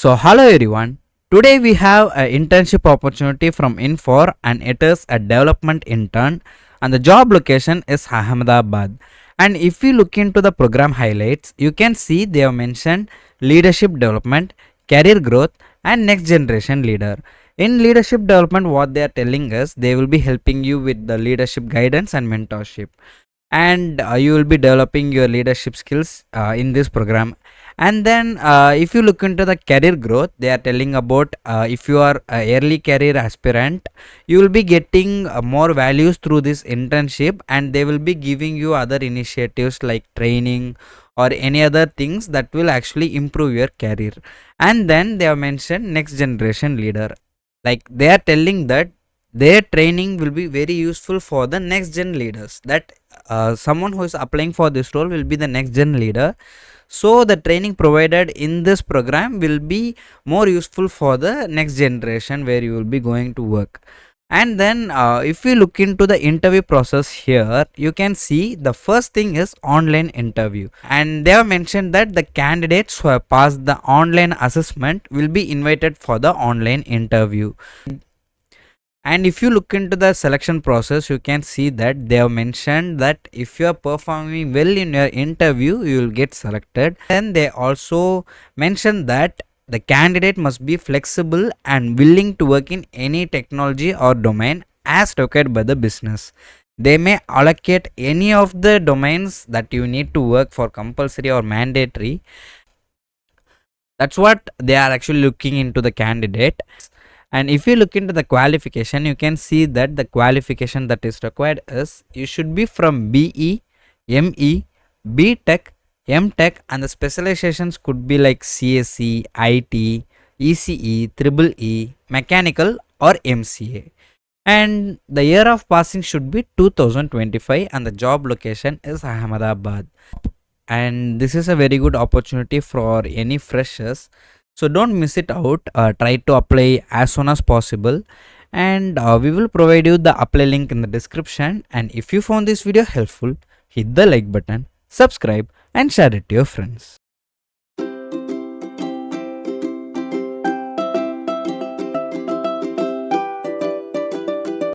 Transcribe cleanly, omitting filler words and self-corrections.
So, hello everyone. Today we have an internship opportunity from Infor and it is a development intern and the job location is Ahmedabad. And if you look into the program highlights, you can see they have mentioned leadership development, career growth and next generation leader. In leadership development, what they are telling us, they will be helping you with the leadership guidance and mentorship, and you will be developing your leadership skills in this program. And then if you look into the career growth, they are telling about if you are a early career aspirant, you will be getting more values through this internship, and they will be giving you other initiatives like training or any other things that will actually improve your career. And then they have mentioned next generation leader, like they are telling that their training will be very useful for the next gen leaders, that someone who is applying for this role will be the next gen leader. So the training provided in this program will be more useful for the next generation where you will be going to work. And then if we look into the interview process here, you can see the first thing is online interview, and they have mentioned that the candidates who have passed the online assessment will be invited for the online interview. And if you look into the selection process, you can see that they have mentioned that if you are performing well in your interview, you will get selected. And they also mentioned that the candidate must be flexible and willing to work in any technology or domain as required by the business. They may allocate any of the domains that you need to work for compulsory or mandatory. That's what they are actually looking into the candidate. And if you look into the qualification, you can see that the qualification that is required is you should be from BE, ME, BTech, MTech, and the specializations could be like CSE, IT, ECE, Triple E, Mechanical, or MCA. And the year of passing should be 2025, and the job location is Ahmedabad. And this is a very good opportunity for any freshers, so don't miss it out. Try to apply as soon as possible, and we will provide you the apply link in the description. And if you found this video helpful, hit the like button, subscribe and share it to your friends.